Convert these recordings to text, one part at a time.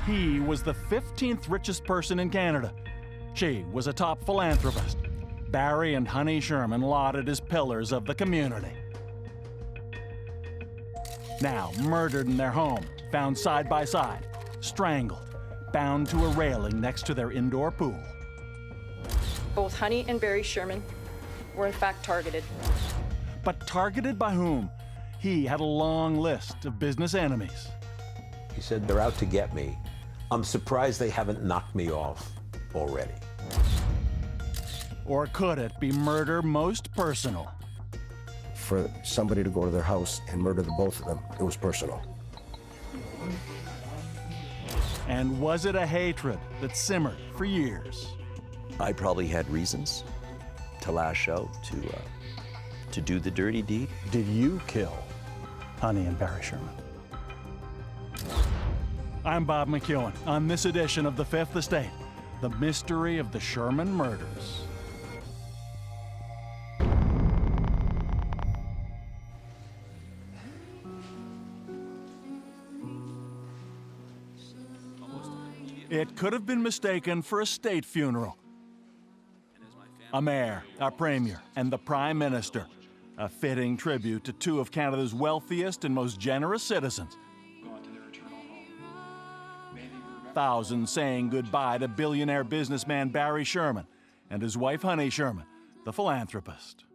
He was the 15th richest person in Canada. She was a top philanthropist. Barry and Honey Sherman lauded as pillars of the community. Now murdered in their home, found side by side, strangled, bound to a railing next to their indoor pool. Both Honey and Barry Sherman were in fact targeted. But targeted by whom? He had a long list of business enemies. He said, "They're out to get me. I'm surprised they haven't knocked me off already." Or could it be murder most personal? For somebody to go to their house and murder the both of them, it was personal. And was it a hatred that simmered for years? I probably had reasons to lash out, to do the dirty deed. Did you kill Honey and Barry Sherman? I'm Bob McEwen on this edition of The Fifth Estate, the mystery of the Sherman murders. It could have been mistaken for a state funeral. A mayor, a premier, and the prime minister. A fitting tribute to two of Canada's wealthiest and most generous citizens. Thousands saying goodbye to billionaire businessman Barry Sherman and his wife Honey Sherman, the philanthropist.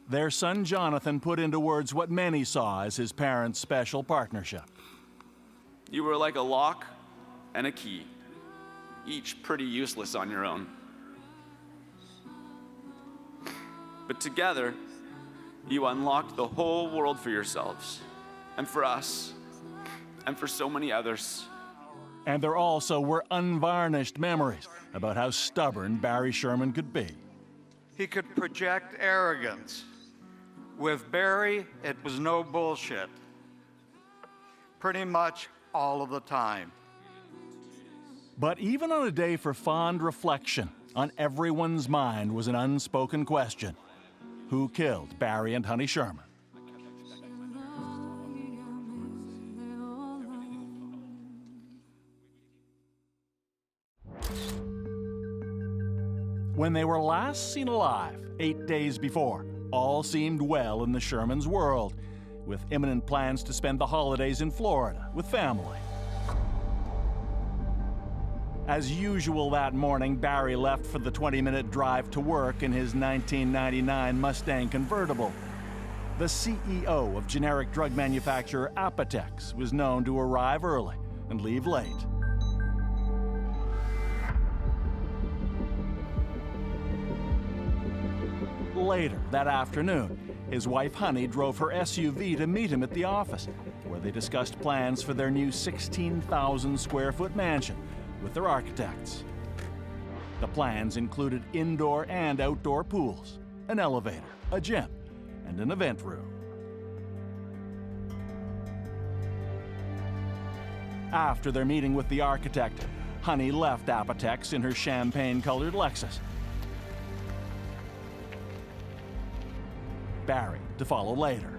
Their son Jonathan put into words what many saw as his parents' special partnership. You were like a lock and a key, each pretty useless on your own. But together, you unlocked the whole world for yourselves, and for us, and for so many others. And there also were unvarnished memories about how stubborn Barry Sherman could be. He could project arrogance. With Barry, it was no bullshit. Pretty much all of the time. But even on a day for fond reflection, on everyone's mind was an unspoken question. Who killed Barry and Honey Sherman? When they were last seen alive, 8 days before, all seemed well in the Shermans' world, with imminent plans to spend the holidays in Florida with family. As usual that morning, Barry left for the 20-minute drive to work in his 1999 Mustang convertible. The CEO of generic drug manufacturer Apotex was known to arrive early and leave late. Later that afternoon, his wife Honey drove her SUV to meet him at the office, where they discussed plans for their new 16,000 square foot mansion with their architects. The plans included indoor and outdoor pools, an elevator, a gym, and an event room. After their meeting with the architect, Honey left Apotex in her champagne-colored Lexus. Barry to follow later.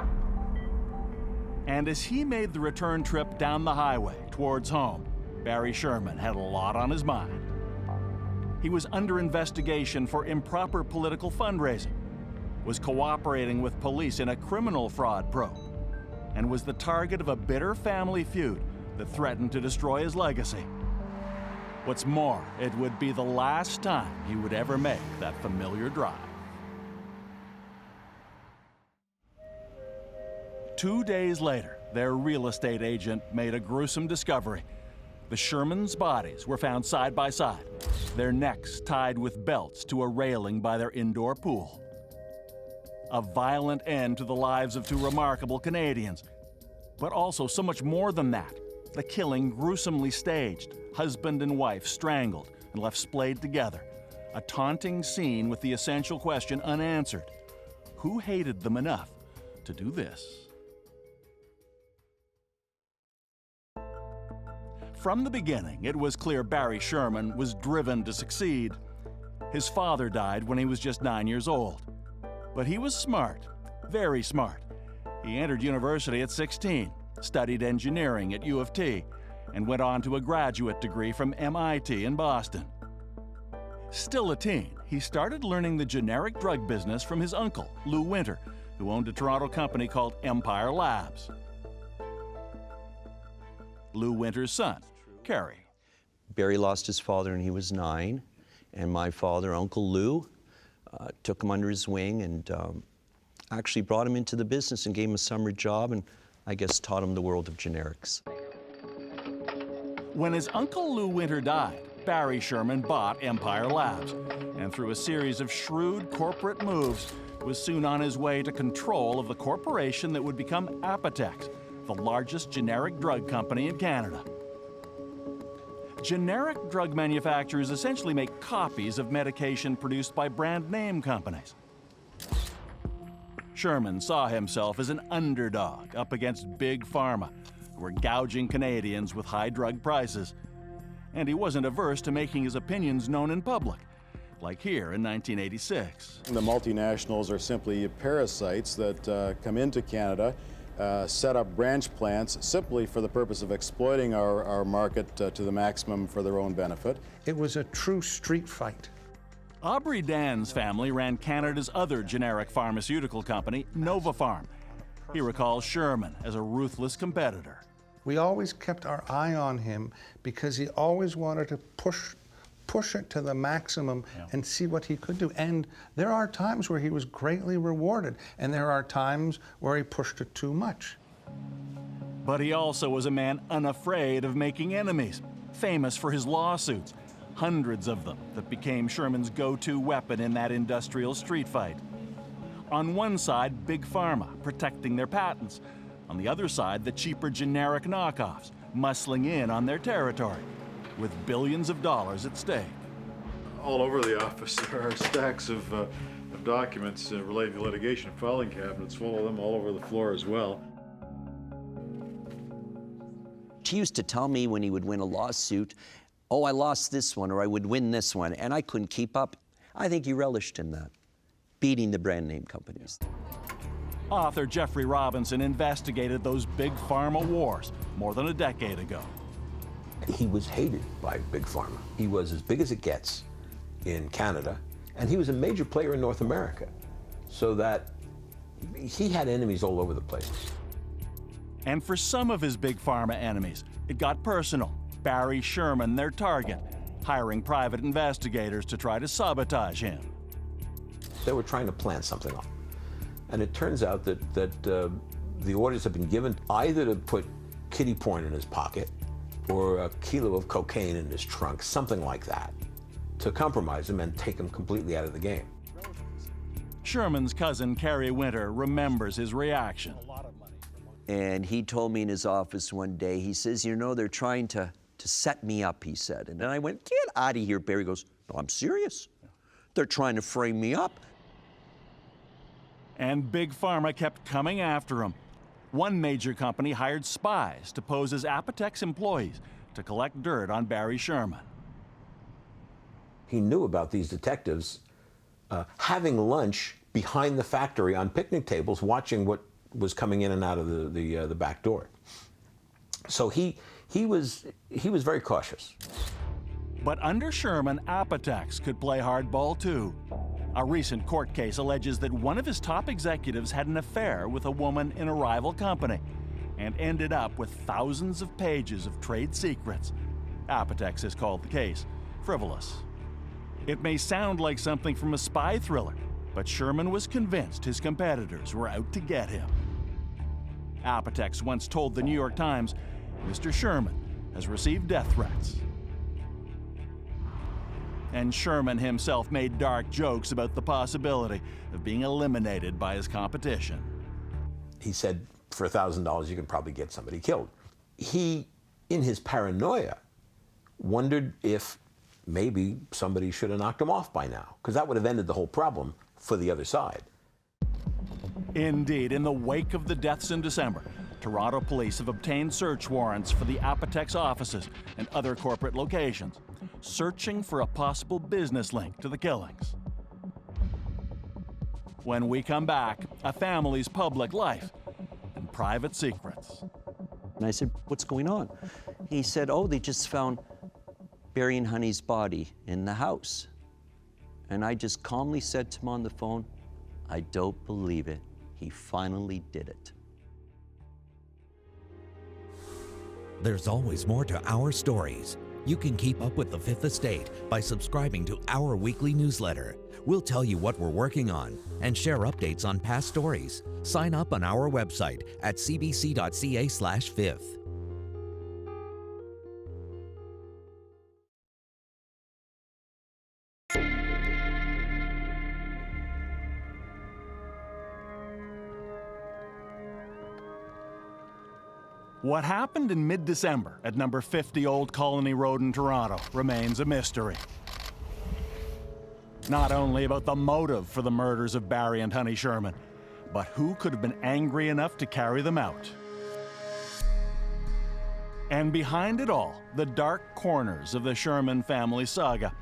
And as he made the return trip down the highway towards home, Barry Sherman had a lot on his mind. He was under investigation for improper political fundraising, was cooperating with police in a criminal fraud probe, and was the target of a bitter family feud that threatened to destroy his legacy. What's more, it would be the last time he would ever make that familiar drive. 2 days later, their real estate agent made a gruesome discovery. The Shermans' bodies were found side by side, their necks tied with belts to a railing by their indoor pool. A violent end to the lives of two remarkable Canadians, but also so much more than that. The killing gruesomely staged, husband and wife strangled and left splayed together. A taunting scene with the essential question unanswered. Who hated them enough to do this? From the beginning, it was clear Barry Sherman was driven to succeed. His father died when he was just 9 years old. But he was smart, very smart. He entered university at 16, studied engineering at U of T, and went on to a graduate degree from MIT in Boston. Still a teen, he started learning the generic drug business from his uncle, Lou Winter, who owned a Toronto company called Empire Labs. Lou Winter's son, Kerry. Barry lost his father when he was 9, and my father, Uncle Lou, took him under his wing and actually brought him into the business and gave him a summer job and I guess taught him the world of generics. When his uncle Lou Winter died, Barry Sherman bought Empire Labs, and through a series of shrewd corporate moves, was soon on his way to control of the corporation that would become Apotex, the largest generic drug company in Canada. Generic drug manufacturers essentially make copies of medication produced by brand name companies. Sherman saw himself as an underdog up against Big Pharma, who were gouging Canadians with high drug prices. And he wasn't averse to making his opinions known in public, like here in 1986. The multinationals are simply parasites that come into Canada, set up branch plants simply for the purpose of exploiting our market to the maximum for their own benefit. It was a true street fight. Aubrey Dan's family ran Canada's other generic pharmaceutical company, Nova Pharm. He recalls Sherman as a ruthless competitor. We always kept our eye on him because he always wanted to push it to the maximum and see what he could do. And there are times where he was greatly rewarded, and there are times where he pushed it too much. But he also was a man unafraid of making enemies, famous for his lawsuits, hundreds of them that became Sherman's go-to weapon in that industrial street fight. On one side, Big Pharma, protecting their patents. On the other side, the cheaper generic knockoffs, muscling in on their territory, with billions of dollars at stake. All over the office there are stacks of documents relating to litigation, filing cabinets full of them all over the floor as well. He used to tell me when he would win a lawsuit, oh, I lost this one, or I would win this one, and I couldn't keep up. I think he relished in that, beating the brand name companies. Author Jeffrey Robinson investigated those Big Pharma wars more than a decade ago. He was hated by Big Pharma. He was as big as it gets in Canada, and he was a major player in North America, so that he had enemies all over the place. And for some of his Big Pharma enemies, it got personal. Barry Sherman, their target, hiring private investigators to try to sabotage him. They were trying to plant something up. And it turns out that the orders have been given either to put kitty porn in his pocket or a kilo of cocaine in his trunk, something like that, to compromise him and take him completely out of the game. Sherman's cousin, Kerry Winter, remembers his reaction. And he told me in his office one day, he says, you know, they're trying to set me up, he said. And then I went, get out of here. Barry goes, no, I'm serious. They're trying to frame me up. And Big Pharma kept coming after him. One major company hired spies to pose as Apotex employees to collect dirt on Barry Sherman. He knew about these detectives having lunch behind the factory on picnic tables, watching what was coming in and out of the back door. So he was very cautious. But under Sherman, Apotex could play hardball too. A recent court case alleges that one of his top executives had an affair with a woman in a rival company and ended up with thousands of pages of trade secrets. Apotex has called the case frivolous. It may sound like something from a spy thriller, but Sherman was convinced his competitors were out to get him. Apotex once told the New York Times, Mr. Sherman has received death threats. And Sherman himself made dark jokes about the possibility of being eliminated by his competition. He said, for $1,000, you can probably get somebody killed. He, in his paranoia, wondered if maybe somebody should have knocked him off by now, because that would have ended the whole problem for the other side. Indeed, in the wake of the deaths in December, Toronto police have obtained search warrants for the Apotex offices and other corporate locations, searching for a possible business link to the killings. When we come back, a family's public life and private secrets. And I said, what's going on? He said, oh, they just found Barry and Honey's body in the house. And I just calmly said to him on the phone, I don't believe it. He finally did it. There's always more to our stories. You can keep up with the Fifth Estate by subscribing to our weekly newsletter. We'll tell you what we're working on and share updates on past stories. Sign up on our website at cbc.ca/fifth. What happened in mid-December at number 50 Old Colony Road in Toronto remains a mystery. Not only about the motive for the murders of Barry and Honey Sherman, but who could have been angry enough to carry them out. And behind it all, the dark corners of the Sherman family saga,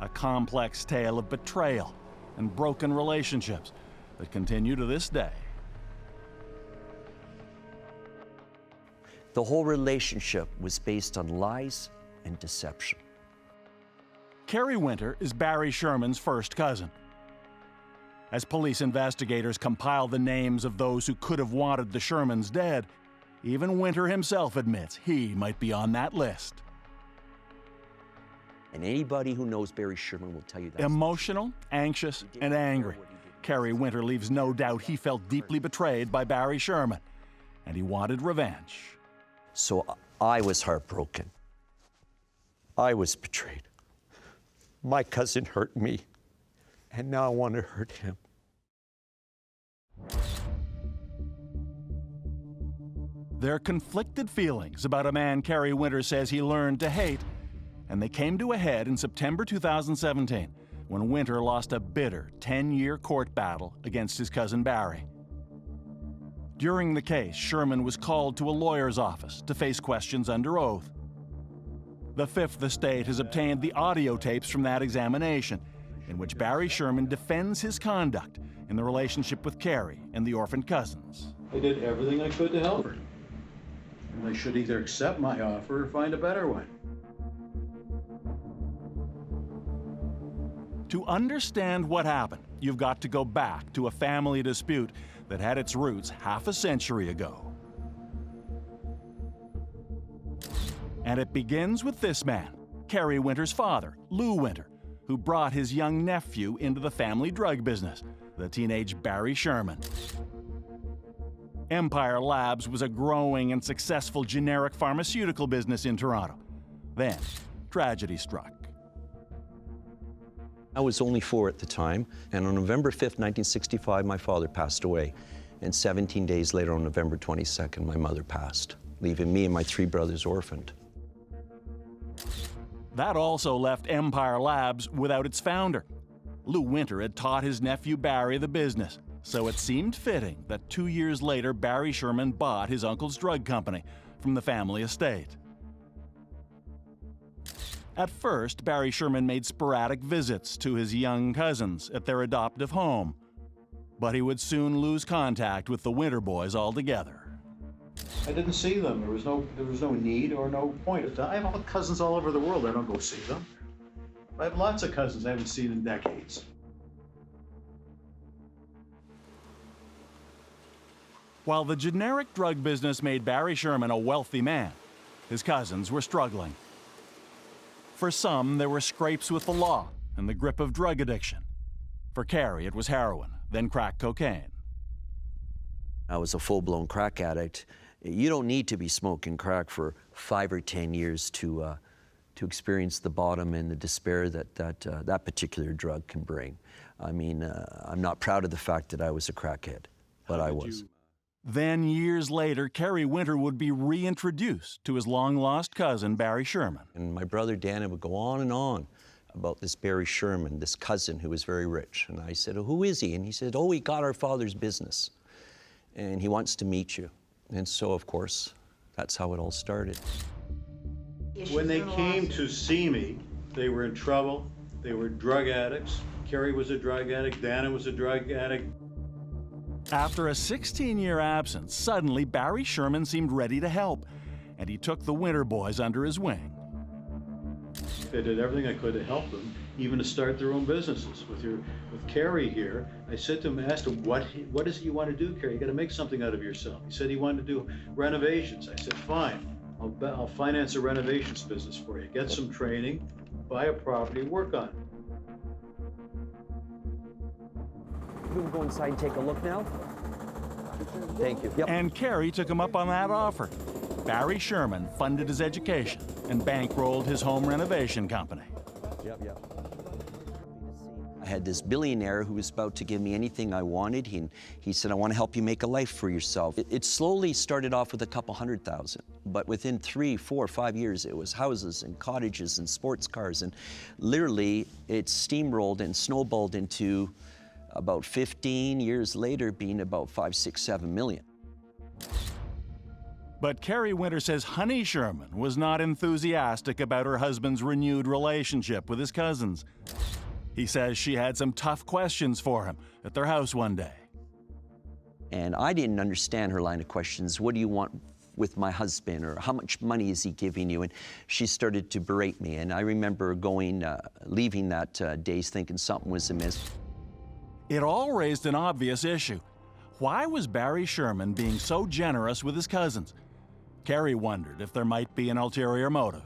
a complex tale of betrayal and broken relationships that continue to this day. The whole relationship was based on lies and deception. Carrie Winter is Barry Sherman's first cousin. As police investigators compile the names of those who could have wanted the Shermans dead, even Winter himself admits he might be on that list. And anybody who knows Barry Sherman will tell you that. Emotional, anxious, and angry, Carrie Winter leaves no doubt he felt deeply betrayed by Barry Sherman, and he wanted revenge. So I was heartbroken. I was betrayed. My cousin hurt me, and now I want to hurt him. There are conflicted feelings about a man Carrie Winter says he learned to hate, and they came to a head in September 2017 when Winter lost a bitter 10-year court battle against his cousin Barry. During the case, Sherman was called to a lawyer's office to face questions under oath. The Fifth Estate has obtained the audio tapes from that examination, in which Barry Sherman defends his conduct in the relationship with Carrie and the orphaned cousins. I did everything I could to help her. And they should either accept my offer or find a better one. To understand what happened, you've got to go back to a family dispute that had its roots half a century ago. And it begins with this man, Carrie Winter's father, Lou Winter, who brought his young nephew into the family drug business, the teenage Barry Sherman. Empire Labs was a growing and successful generic pharmaceutical business in Toronto. Then, tragedy struck. I was only 4 at the time, and on November 5th, 1965, my father passed away. And 17 days later, on November 22nd, my mother passed, leaving me and my 3 brothers orphaned. That also left Empire Labs without its founder. Lou Winter had taught his nephew Barry the business, so it seemed fitting that 2 years later, Barry Sherman bought his uncle's drug company from the family estate. At first, Barry Sherman made sporadic visits to his young cousins at their adoptive home, but he would soon lose contact with the Winter boys altogether. I didn't see them. There was no need or no point. I have cousins all over the world. I don't go see them. I have lots of cousins I haven't seen in decades. While the generic drug business made Barry Sherman a wealthy man, his cousins were struggling. For some, there were scrapes with the law and the grip of drug addiction. For Carrie, it was heroin, then crack cocaine. I was a full-blown crack addict. You don't need to be smoking crack for 5 or 10 years to experience the bottom and the despair that particular drug can bring. I mean, I'm not proud of the fact that I was a crackhead, but I was. Then, years later, Carrie Winter would be reintroduced to his long-lost cousin, Barry Sherman. And my brother Dan would go on and on about this Barry Sherman, this cousin who was very rich. And I said, oh, who is he? And he said, oh, he got our father's business, and he wants to meet you. And so, of course, that's how it all started. When they came to see me, they were in trouble. They were drug addicts. Carrie was a drug addict. Dana was a drug addict. After a 16-year absence, suddenly Barry Sherman seemed ready to help. and he took the Winter boys under his wing. I did everything I could to help them, even to start their own businesses. With Kerry here, I said to him, asked him, what is it you want to do, Kerry? You got to make something out of yourself. He said he wanted to do renovations. I said, fine, I'll finance a renovations business for you. Get some training, buy a property, work on it. We can go inside and take a look now. Thank you. Yep. And Kerry took him up on that offer. Barry Sherman funded his education and bankrolled his home renovation company. Yep. I had this billionaire who was about to give me anything I wanted. He said, I want to help you make a life for yourself. It slowly started off with a couple $100,000, but within 3, 4, 5 years, it was houses and cottages and sports cars, and literally it steamrolled and snowballed into about 15 years later being about 5, 6, 7 million. But Kerry Winter says Honey Sherman was not enthusiastic about her husband's renewed relationship with his cousins. He says she had some tough questions for him at their house one day. And I didn't understand her line of questions. What do you want with my husband? Or how much money is he giving you? And she started to berate me. And I remember leaving that day thinking something was amiss. It all raised an obvious issue. Why was Barry Sherman being so generous with his cousins? Kerry wondered if there might be an ulterior motive.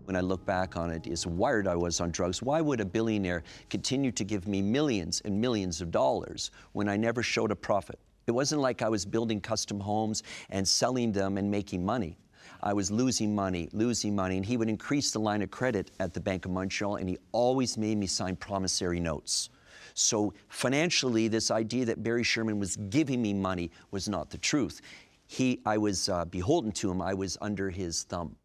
When I look back on it, as wired I was on drugs, why would a billionaire continue to give me millions and millions of dollars when I never showed a profit? It wasn't like I was building custom homes and selling them and making money. I was losing money, and he would increase the line of credit at the Bank of Montreal, and he always made me sign promissory notes. So financially, this idea that Barry Sherman was giving me money was not the truth. I was beholden to him. I was under his thumb.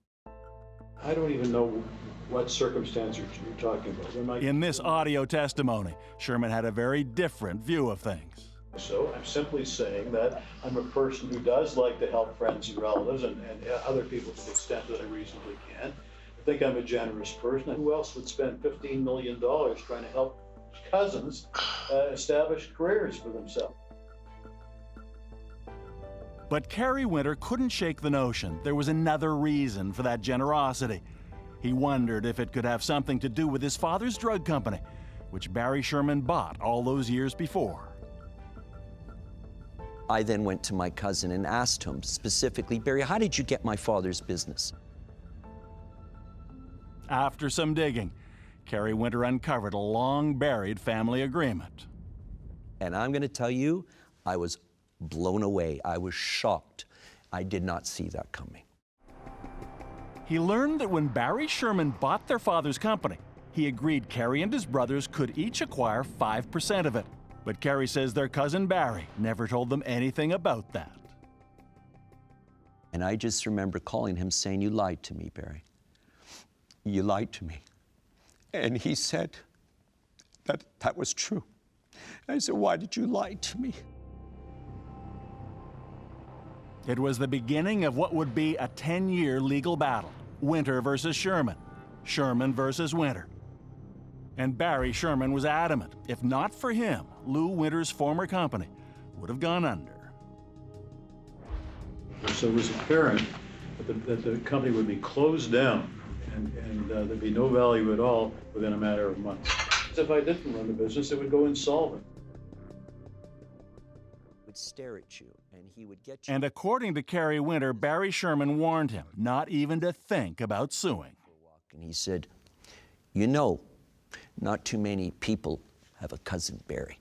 I don't even know what circumstance you're talking about. In this audio testimony, Sherman had a very different view of things. So I'm simply saying that I'm a person who does like to help friends and relatives and other people to the extent that I reasonably can. I think I'm a generous person. Who else would spend $15 million trying to help cousins establish careers for themselves? But Kerry Winter couldn't shake the notion there was another reason for that generosity. He wondered if it could have something to do with his father's drug company, which Barry Sherman bought all those years before. I then went to my cousin and asked him specifically, Barry, how did you get my father's business? After some digging, Kerry Winter uncovered a long-buried family agreement. And I'm going to tell you, I was blown away. I was shocked. I did not see that coming. He learned that when Barry Sherman bought their father's company, he agreed Kerry and his brothers could each acquire 5% of it. But Kerry says their cousin Barry never told them anything about that. And I just remember calling him saying, you lied to me, Barry. You lied to me. And he said that that was true. And I said, why did you lie to me? It was the beginning of what would be a 10-year legal battle. Winter versus Sherman. Sherman versus Winter. And Barry Sherman was adamant, if not for him, Lou Winter's former company would have gone under. So it was apparent that the company would be closed down and there'd be no value at all within a matter of months. If I didn't run the business, it would go insolvent. Would stare at you and he would get you. And according to Kerry Winter, Barry Sherman warned him not even to think about suing. And he said, you know, not too many people have a cousin Barry.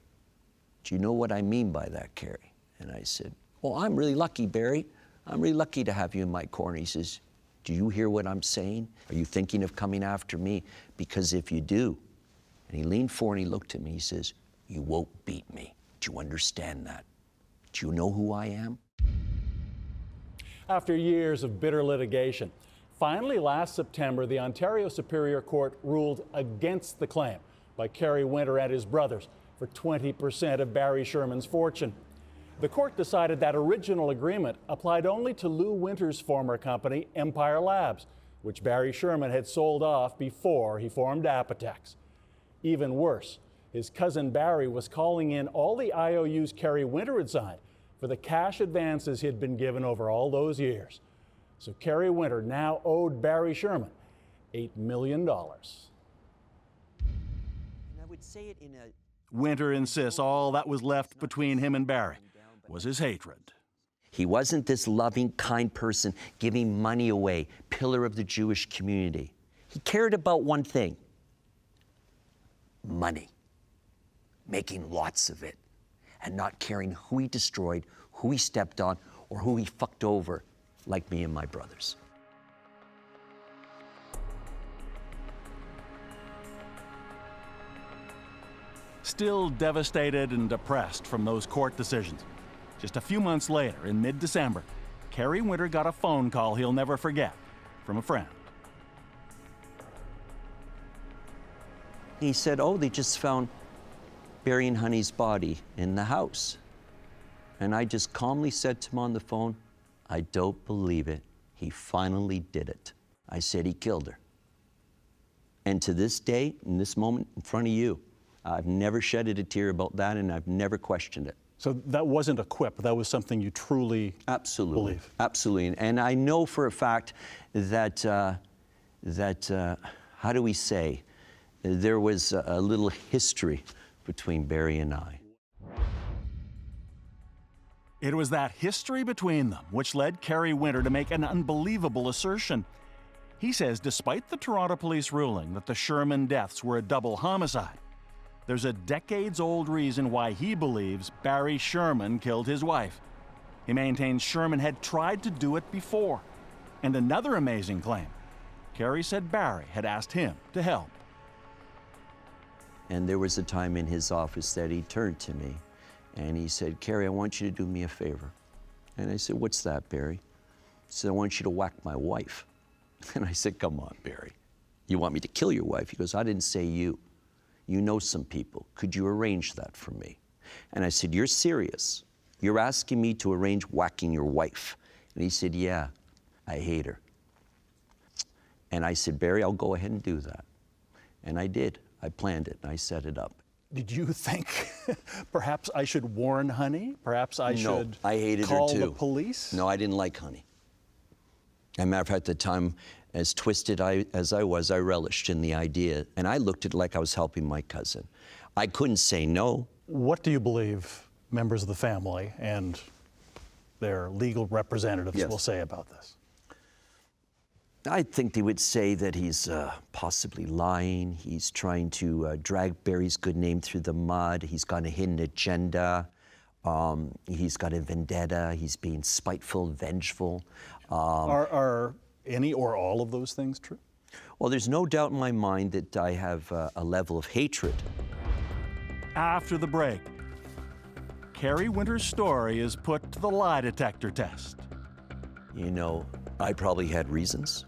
Do you know what I mean by that, Kerry? And I said, well, I'm really lucky, Barry. I'm really lucky to have you in my corner. He says, do you hear what I'm saying? Are you thinking of coming after me? Because if you do, and he leaned forward and he looked at me, he says, you won't beat me. Do you understand that? Do you know who I am? After years of bitter litigation, finally last September, the Ontario Superior Court ruled against the claim by Kerry Winter and his brothers for 20% of Barry Sherman's fortune. The court decided that original agreement applied only to Lou Winter's former company, Empire Labs, which Barry Sherman had sold off before he formed Apotex. Even worse, his cousin Barry was calling in all the IOUs Kerry Winter had signed for the cash advances he'd been given over all those years. So Kerry Winter now owed Barry Sherman $8 million. And I would say it in a Winter insists all that was left between him and Barry was his hatred. He wasn't this loving, kind person giving money away, pillar of the Jewish community. He cared about one thing: money, making lots of it, and not caring who he destroyed, who he stepped on, or who he fucked over, like me and my brothers. Still devastated and depressed from those court decisions, just a few months later, in mid-December, Kerry Winter got a phone call he'll never forget from a friend. He said, oh, they just found Barry and Honey's body in the house. And I just calmly said to him on the phone, I don't believe it. He finally did it. I said he killed her. And to this day, in this moment, in front of you, I've never shedded a tear about that, and I've never questioned it. So that wasn't a quip, that was something you truly believe? Absolutely. And I know for a fact that, how do we say, there was a little history between Barry and I. It was that history between them which led Kerry Winter to make an unbelievable assertion. He says despite the Toronto police ruling that the Sherman deaths were a double homicide, there's a decades-old reason why he believes Barry Sherman killed his wife. He maintains Sherman had tried to do it before. And another amazing claim, Kerry said Barry had asked him to help. And there was a time in his office that he turned to me and he said, Kerry, I want you to do me a favor. And I said, what's that, Barry? He said, I want you to whack my wife. And I said, come on, Barry. You want me to kill your wife? He goes, I didn't say you. You know some people. Could you arrange that for me? And I said, you're serious? You're asking me to arrange whacking your wife? And he said, yeah, I hate her. And I said, Barry, I'll go ahead and do that. And I did. I planned it and I set it up. Did you think perhaps I should warn Honey? Perhaps I should I hated call her too. the police? No, I didn't like Honey. As a matter of fact, at the time, as twisted as I was, I relished in the idea. And I looked at it like I was helping my cousin. I couldn't say no. What do you believe members of the family and their legal representatives will say about this? I think they would say that he's possibly lying. He's trying to drag Barry's good name through the mud. He's got a hidden agenda. He's got a vendetta. He's being spiteful, vengeful. Are any or all of those things true? Well, there's no doubt in my mind that I have a level of hatred. After the break, Kerry Winter's story is put to the lie detector test. You know, I probably had reasons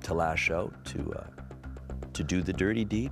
to lash out, to do the dirty deed.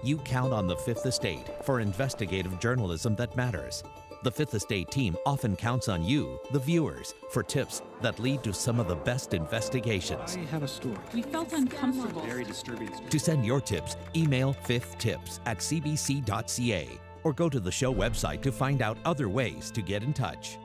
You count on the Fifth Estate for investigative journalism that matters. The Fifth Estate team often counts on you, the viewers, for tips that lead to some of the best investigations. I have a story. We felt uncomfortable. Very disturbing. To send your tips, email fifthtips@cbc.ca or go to the show website to find out other ways to get in touch.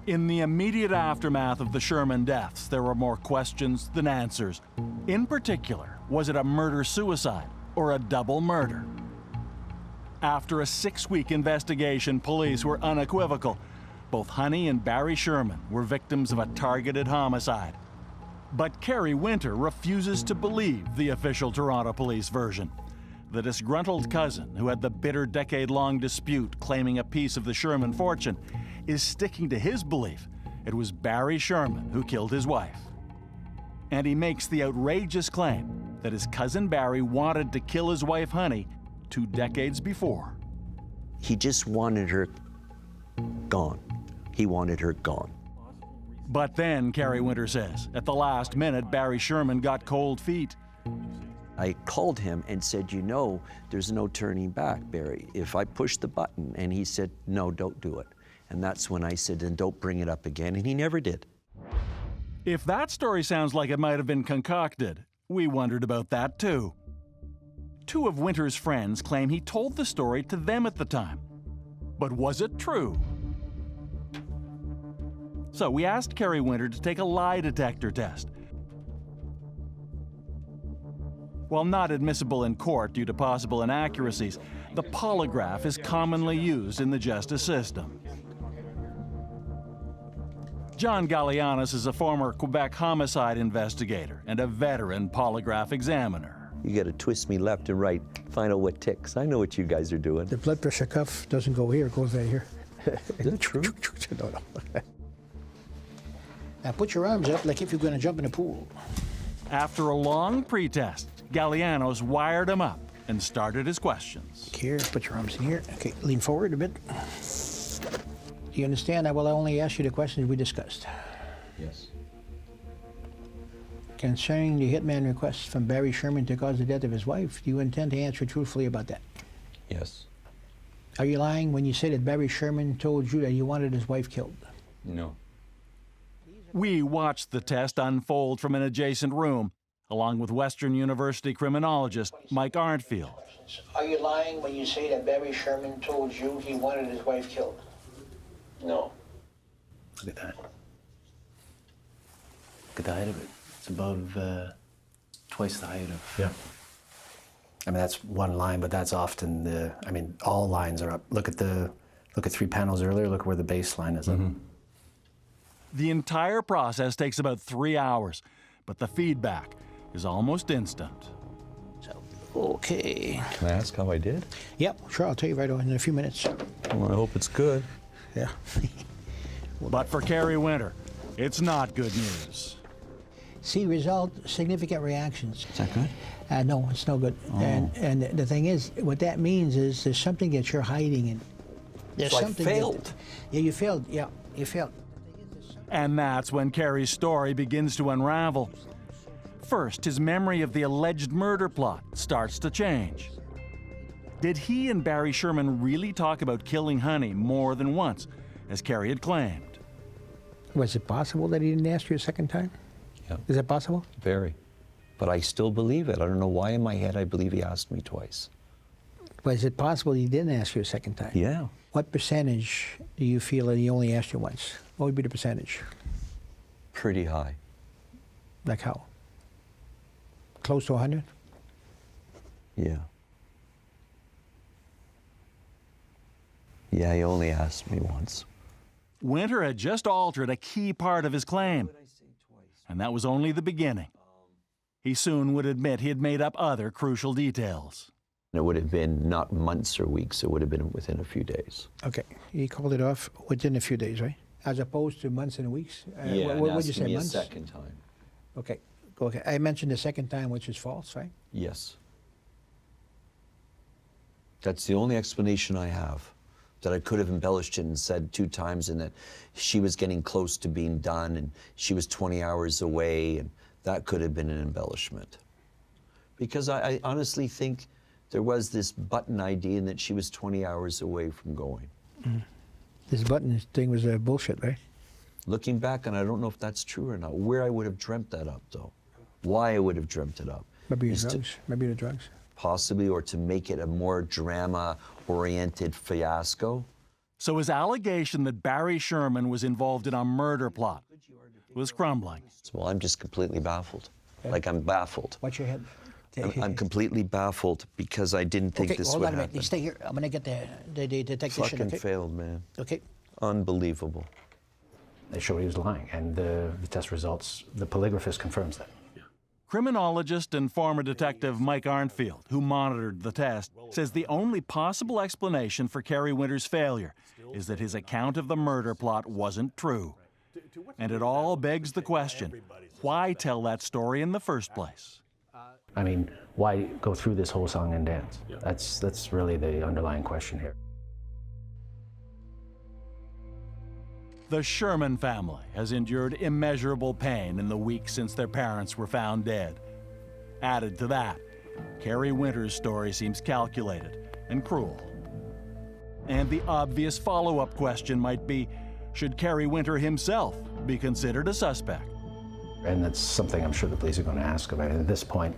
In the immediate aftermath of the Sherman deaths, there were more questions than answers. In particular, was it a murder-suicide or a double murder? After a 6-week investigation, police were unequivocal. Both Honey and Barry Sherman were victims of a targeted homicide. But Kerry Winter refuses to believe the official Toronto police version. The disgruntled cousin, who had the bitter decade-long dispute claiming a piece of the Sherman fortune, is sticking to his belief it was Barry Sherman who killed his wife. And he makes the outrageous claim that his cousin Barry wanted to kill his wife Honey 2 decades before. He just wanted her gone. He wanted her gone. But then, Kerry Winter says, at the last minute, Barry Sherman got cold feet. I called him and said, you know, there's no turning back, Barry. If I push the button, and he said, no, don't do it. And that's when I said, then don't bring it up again, and he never did. If that story sounds like it might have been concocted, we wondered about that too. Two of Winter's friends claim he told the story to them at the time. But was it true? So we asked Kerry Winter to take a lie detector test. While not admissible in court due to possible inaccuracies, the polygraph is commonly used in the justice system. John Gallianos is a former Quebec homicide investigator and a veteran polygraph examiner. You got to twist me left and right, find out what ticks. I know what you guys are doing. The blood pressure cuff doesn't go here, it goes right here. Is that true? No. Now put your arms up like if you're going to jump in a pool. After a long pretest, Gallianos wired him up and started his questions. Here, put your arms in here. Okay, lean forward a bit. Do you understand? I will only ask you the questions we discussed. Yes. Concerning the hitman request from Barry Sherman to cause the death of his wife, do you intend to answer truthfully about that? Yes. Are you lying when you say that Barry Sherman told you that he wanted his wife killed? No. We watched the test unfold from an adjacent room, along with Western University criminologist Mike Arntfield. Are you lying when you say that Barry Sherman told you he wanted his wife killed? No. Look at that. Look at the height of it. It's above twice the height of... Yeah. I mean, that's one line, but that's often the... I mean, all lines are up. Look at 3 panels earlier. Look where the baseline is up. The entire process takes about 3 hours, but the feedback is almost instant. Okay. Can I ask how I did? Yep, sure, I'll tell you right in a few minutes. Well, I hope it's good. Yeah. But for Kerry Winter, it's not good news. See, result, significant reactions. Is that good? No, it's no good. Oh. And the thing is, what that means is there's something that you're hiding in. There's So I something failed. Yeah, you failed. Yeah, you failed. And that's when Kerry's story begins to unravel. First, his memory of the alleged murder plot starts to change. Did he and Barry Sherman really talk about killing Honey more than once, as Kerry had claimed? Was it possible that he didn't ask you a second time? Yeah. Is it possible? Very. But I still believe it. I don't know why in my head I believe he asked me twice. Was it possible he didn't ask you a second time? Yeah. What percentage do you feel that he only asked you once? What would be the percentage? Pretty high. Like how? Close to 100? Yeah. Yeah, he only asked me once. Winter had just altered a key part of his claim, and that was only the beginning. He soon would admit he had made up other crucial details. It would have been not months or weeks, it would have been within a few days. Okay, he called it off within a few days, right? As opposed to months and weeks? Yeah, what would you asking say, me months? a second time. Okay, okay. I mentioned the second time, which is false, right? Yes. That's the only explanation I have. That I could have embellished it and said 2 times, and that she was getting close to being done, and she was 20 hours away, and that could have been an embellishment. Because I honestly think there was this button idea and that she was 20 hours away from going. This button thing was bullshit, right? Looking back, and I don't know if that's true or not, where I would have dreamt that up, though. Why I would have dreamt it up. Maybe the drugs. Maybe the drugs. Possibly, or to make it a more drama-oriented fiasco. So his allegation that Barry Sherman was involved in a murder plot was crumbling. Well, I'm just completely baffled. Like, I'm baffled. Watch your head. I'm completely baffled because I didn't think this would happen. Hold on a minute. You stay here. I'm going to get the technician. Fucking Okay? failed, man. Okay. Unbelievable. They showed he was lying, and the test results, the polygraphist confirms that. Criminologist and former detective Mike Arntfield, who monitored the test, says the only possible explanation for Kerry Winter's failure is that his account of the murder plot wasn't true. And it all begs the question, why tell that story in the first place? I mean, why go through this whole song and dance? That's really the underlying question here. The Sherman family has endured immeasurable pain in the weeks since their parents were found dead. Added to that, Kerry Winter's story seems calculated and cruel. And the obvious follow-up question might be, should Kerry Winter himself be considered a suspect? And that's something I'm sure the police are going to ask about. At this point,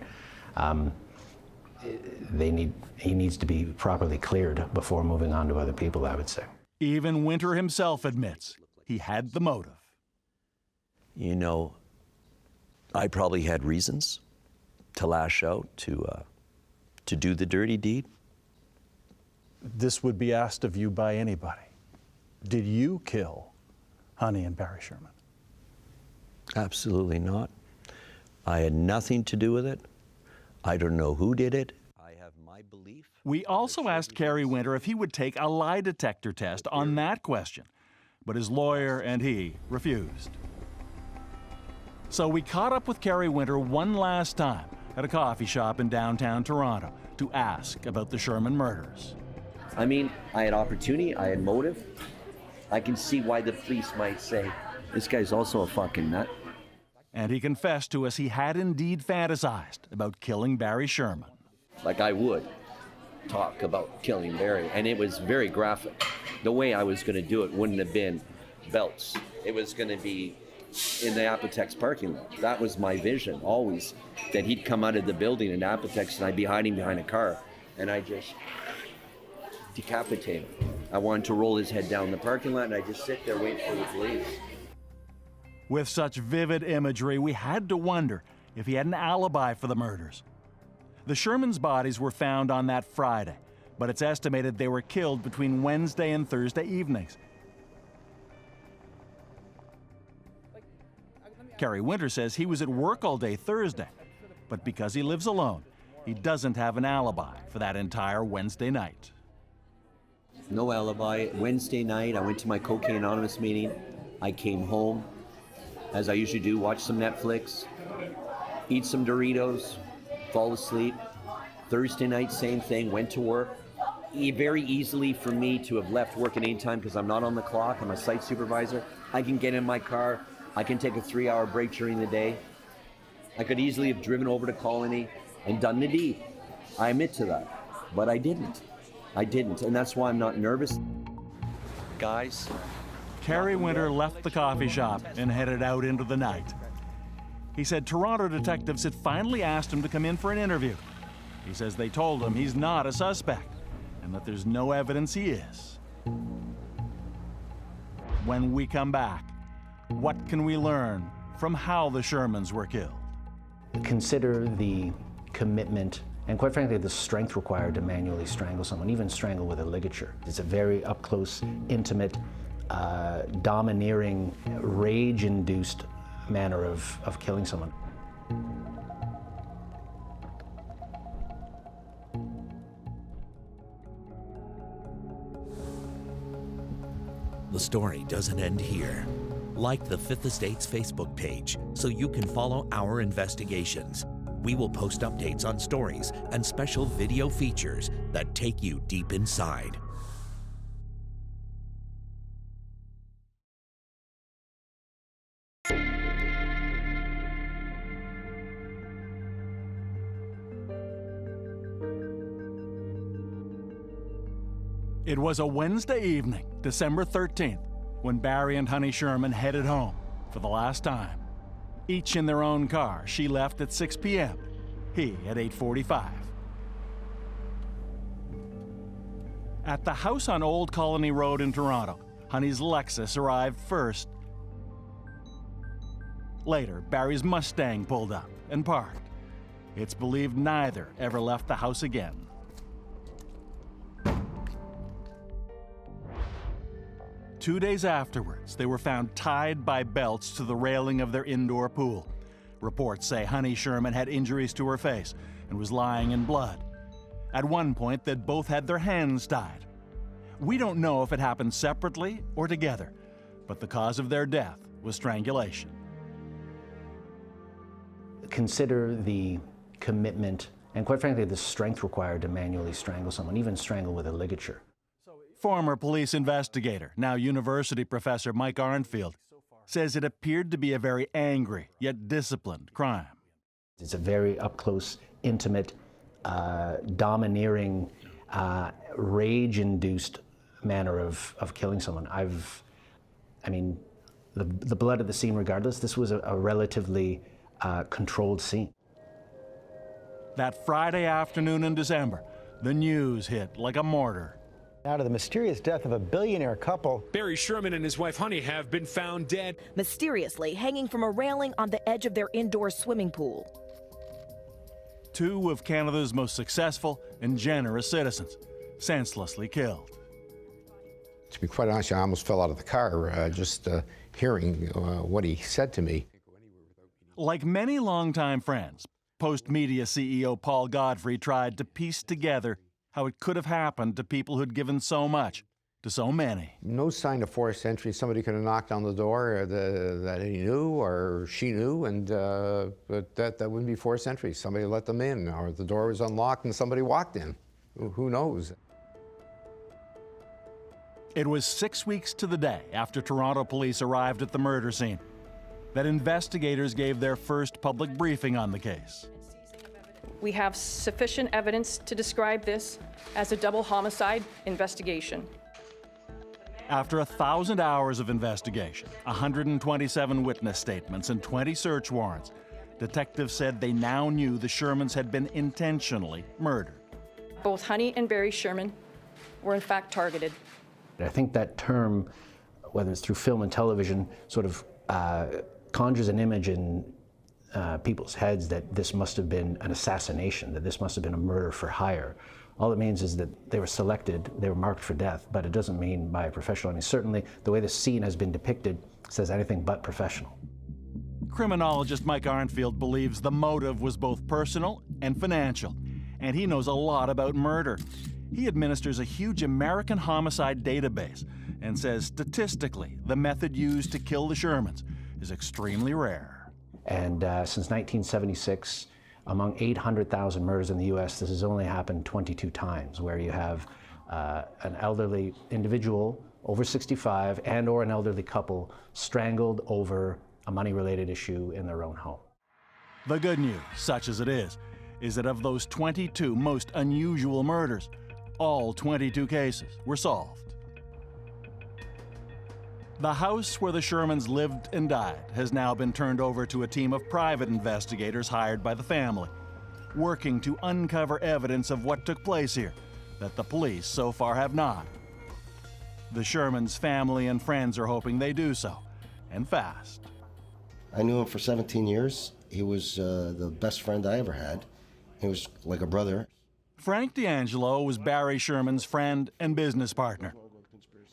he needs to be properly cleared before moving on to other people, I would say. Even Winter himself admits he had the motive. You know, I probably had reasons to lash out, to do the dirty deed. This would be asked of you by anybody. Did you kill Honey and Barry Sherman? Absolutely not. I had nothing to do with it. I don't know who did it. I have my belief. We also asked Kerry Winter if he would take a lie detector test on that question, but his lawyer and he refused. So we caught up with Kerry Winter one last time at a coffee shop in downtown Toronto to ask about the Sherman murders. I mean, I had opportunity, I had motive. I can see why the police might say, this guy's also a fucking nut. And he confessed to us he had indeed fantasized about killing Barry Sherman. Like I would talk about killing Barry, and it was very graphic. The way I was going to do it wouldn't have been belts. It was going to be in the Apotex parking lot. That was my vision, always, that he'd come out of the building in Apotex and I'd be hiding behind a car, and I just decapitate him. I wanted to roll his head down the parking lot, and I just sit there waiting for the police. With such vivid imagery, we had to wonder if he had an alibi for the murders. The Shermans' bodies were found on that Friday, but it's estimated they were killed between Wednesday and Thursday evenings. Kerry Winter says he was at work all day Thursday, but because he lives alone, he doesn't have an alibi for that entire Wednesday night. No alibi. Wednesday night, I went to my Cocaine Anonymous meeting. I came home, as I usually do, watch some Netflix, eat some Doritos, fall asleep. Thursday night, same thing, went to work. Very easily for me to have left work at any time because I'm not on the clock, I'm a site supervisor. I can get in my car, I can take a 3-hour break during the day. I could easily have driven over to Colony and done the deed. I admit to that, but I didn't. And that's why I'm not nervous. Guys. Kerry Winter left the coffee shop and headed out into the night. He said Toronto detectives had finally asked him to come in for an interview. He says they told him he's not a suspect and that there's no evidence he is. When we come back, what can we learn from how the Shermans were killed? Consider the commitment and, quite frankly, the strength required to manually strangle someone, even strangle with a ligature. It's a very up-close, intimate, domineering, rage-induced manner of killing someone. The story doesn't end here. Like the Fifth Estate's Facebook page so you can follow our investigations. We will post updates on stories and special video features that take you deep inside. It was a Wednesday evening, December 13th, when Barry and Honey Sherman headed home for the last time. Each in their own car, she left at 6 p.m., he at 8:45. At the house on Old Colony Road in Toronto, Honey's Lexus arrived first. Later, Barry's Mustang pulled up and parked. It's believed neither ever left the house again. Two days afterwards, they were found tied by belts to the railing of their indoor pool. Reports say Honey Sherman had injuries to her face and was lying in blood. At one point, they'd both had their hands tied. We don't know if it happened separately or together, but the cause of their death was strangulation. Consider the commitment and, quite frankly, the strength required to manually strangle someone, even strangle with a ligature. Former police investigator, now university professor Mike Arnfield, says it appeared to be a very angry yet disciplined crime. It's a very up-close, intimate, domineering, rage-induced manner of killing someone. the blood at the scene regardless. This was a relatively controlled scene. That Friday afternoon in December, the news hit like a mortar. Now to the mysterious death of a billionaire couple. Barry Sherman and his wife Honey have been found dead, mysteriously hanging from a railing on the edge of their indoor swimming pool. Two of Canada's most successful and generous citizens, senselessly killed. To be quite honest, I almost fell out of the car just hearing what he said to me. Like many longtime friends, Post-Media CEO Paul Godfrey tried to piece together how it could have happened to people who'd given so much to so many. No sign of forced entry. Somebody could have knocked on the door that he knew or she knew, and but that wouldn't be forced entry. Somebody let them in, or the door was unlocked and somebody walked in. Who knows? It was 6 weeks to the day after Toronto police arrived at the murder scene that investigators gave their first public briefing on the case. We have sufficient evidence to describe this as a double homicide investigation. After 1,000 hours of investigation, 127 witness statements, and 20 search warrants, detectives said they now knew the Shermans had been intentionally murdered. Both Honey and Barry Sherman were in fact targeted. I think that term, whether it's through film and television, sort of conjures an image in people's heads that this must have been an assassination, that this must have been a murder for hire. All it means is that they were selected, they were marked for death, but it doesn't mean by a professional. I mean, certainly the way the scene has been depicted says anything but professional. Criminologist Mike Arnfield believes the motive was both personal and financial, and he knows a lot about murder. He administers a huge American homicide database and says statistically the method used to kill the Shermans is extremely rare. And since 1976, among 800,000 murders in the US, this has only happened 22 times, where you have an elderly individual over 65 and or an elderly couple strangled over a money-related issue in their own home. The good news, such as it is that of those 22 most unusual murders, all 22 cases were solved. The house where the Shermans lived and died has now been turned over to a team of private investigators hired by the family, working to uncover evidence of what took place here that the police so far have not. The Shermans' family and friends are hoping they do so, and fast. I knew him for 17 years. He was the best friend I ever had. He was like a brother. Frank D'Angelo was Barry Sherman's friend and business partner.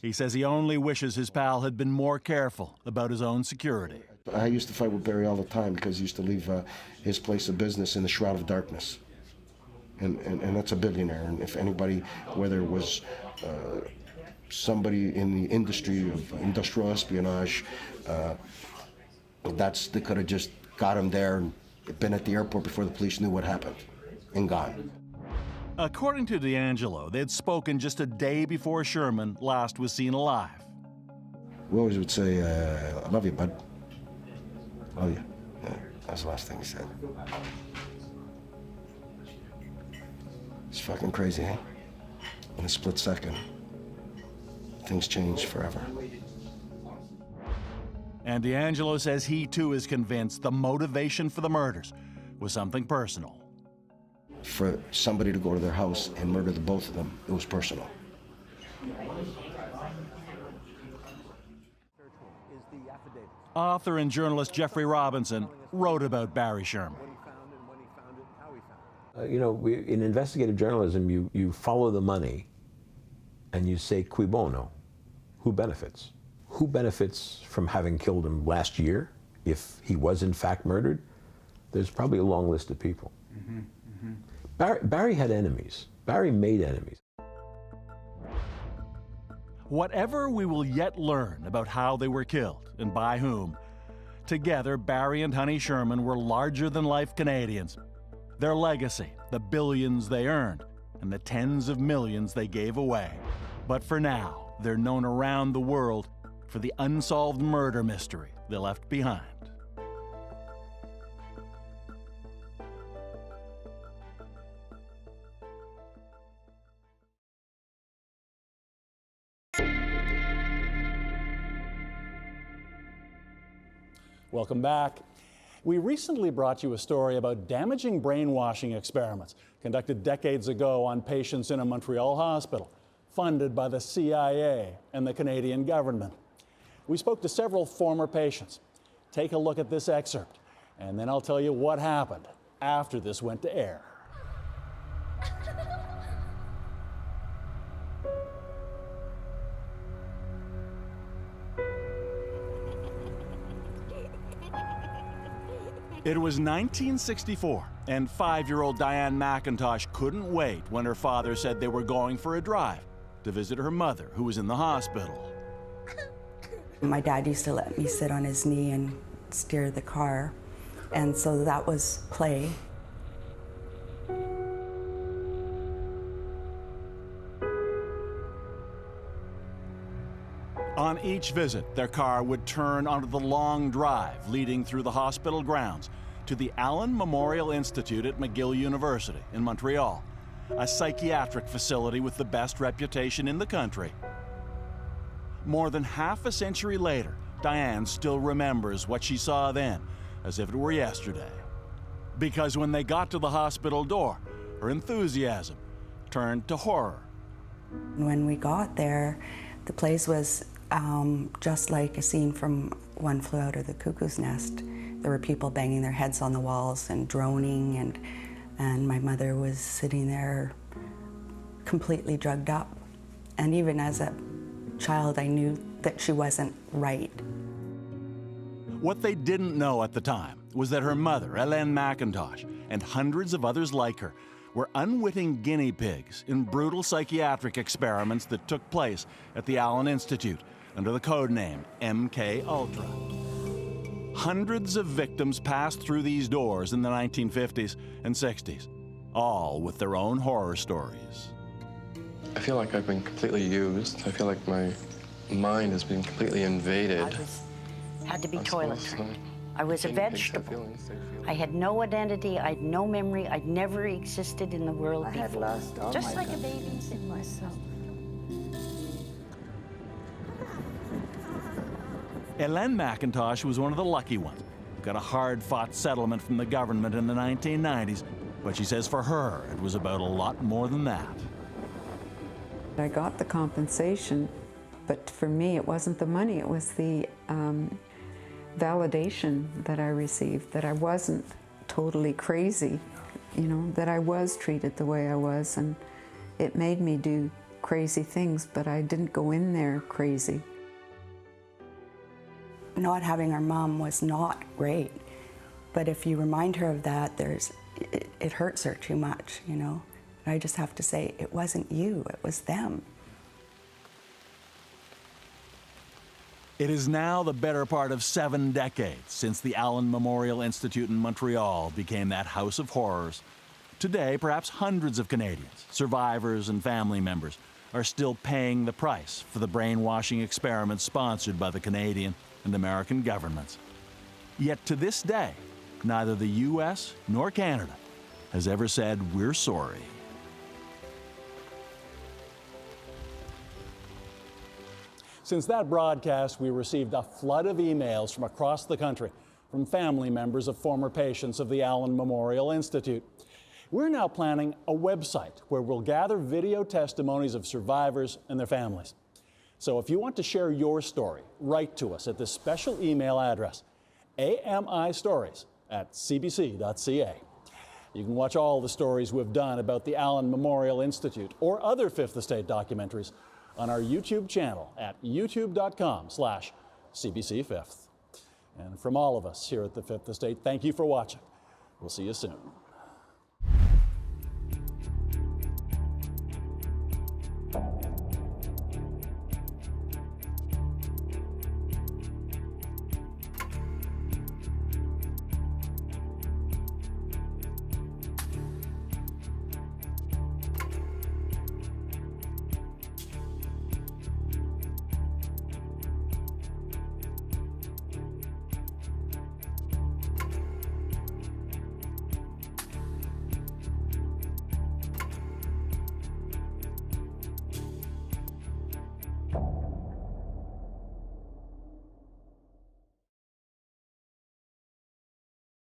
He says he only wishes his pal had been more careful about his own security. I used to fight with Barry all the time because he used to leave his place of business in the shroud of darkness. And that's a billionaire. And if anybody, whether it was somebody in the industry of industrial espionage, they could have just got him there and been at the airport before the police knew what happened and gone. According to D'Angelo, they'd spoken just a day before Sherman last was seen alive. We always would say, I love you, bud. Love you. Yeah, that's the last thing he said. It's fucking crazy, eh? In a split second, things change forever. And D'Angelo says he too is convinced the motivation for the murders was something personal. For somebody to go to their house and murder the both of them, it was personal. Author and journalist Jeffrey Robinson wrote about Barry Sherman. You know, in investigative journalism, you follow the money and you say, cui bono? Who benefits? Who benefits from having killed him last year, if he was in fact murdered? There's probably a long list of people. Barry had enemies. Barry made enemies. Whatever we will yet learn about how they were killed and by whom, together Barry and Honey Sherman were larger-than-life Canadians. Their legacy, the billions they earned, and the tens of millions they gave away. But for now, they're known around the world for the unsolved murder mystery they left behind. Welcome back. We recently brought you a story about damaging brainwashing experiments conducted decades ago on patients in a Montreal hospital, funded by the CIA and the Canadian government. We spoke to several former patients. Take a look at this excerpt, and then I'll tell you what happened after this went to air. It was 1964, and 5-year-old Diane McIntosh couldn't wait when her father said they were going for a drive to visit her mother, who was in the hospital. My dad used to let me sit on his knee and steer the car, and so that was play. On each visit, their car would turn onto the long drive leading through the hospital grounds to the Allen Memorial Institute at McGill University in Montreal, a psychiatric facility with the best reputation in the country. More than half a century later, Diane still remembers what she saw then, as if it were yesterday. Because when they got to the hospital door, her enthusiasm turned to horror. When we got there, the place was just like a scene from One Flew Out of the Cuckoo's Nest. There were people banging their heads on the walls and droning, and my mother was sitting there completely drugged up. And even as a child, I knew that she wasn't right. What they didn't know at the time was that her mother, Hélène McIntosh, and hundreds of others like her were unwitting guinea pigs in brutal psychiatric experiments that took place at the Allen Institute under the code name MK Ultra. Hundreds of victims passed through these doors in the 1950s and 60s, all with their own horror stories. I feel like I've been completely used. I feel like my mind has been completely invaded. Had to be toilet. I was a vegetable. I had no identity, I had no memory, I'd never existed in the world before. I had lost all just like a baby in myself. Hélène McIntosh was one of the lucky ones who got a hard-fought settlement from the government in the 1990s, but she says for her it was about a lot more than that. I got the compensation, but for me it wasn't the money, it was the validation that I received, that I wasn't totally crazy, you know, that I was treated the way I was, and it made me do crazy things, but I didn't go in there crazy. Not having our mom was not great, but if you remind her of that, it hurts her too much, you know. And I just have to say, it wasn't you, it was them. It is now the better part of 7 decades since the Allen Memorial Institute in Montreal became that house of horrors. Today, perhaps hundreds of Canadians, survivors and family members, are still paying the price for the brainwashing experiments sponsored by the Canadian and American governments. Yet to this day, neither the U.S. nor Canada has ever said we're sorry. Since that broadcast, we received a flood of emails from across the country from family members of former patients of the Allen Memorial Institute. We're now planning a website where we'll gather video testimonies of survivors and their families. So if you want to share your story, write to us at this special email address, amistories@cbc.ca. You can watch all the stories we've done about the Allen Memorial Institute or other Fifth Estate documentaries on our YouTube channel at youtube.com/CBC5th. And from all of us here at the Fifth Estate, thank you for watching. We'll see you soon.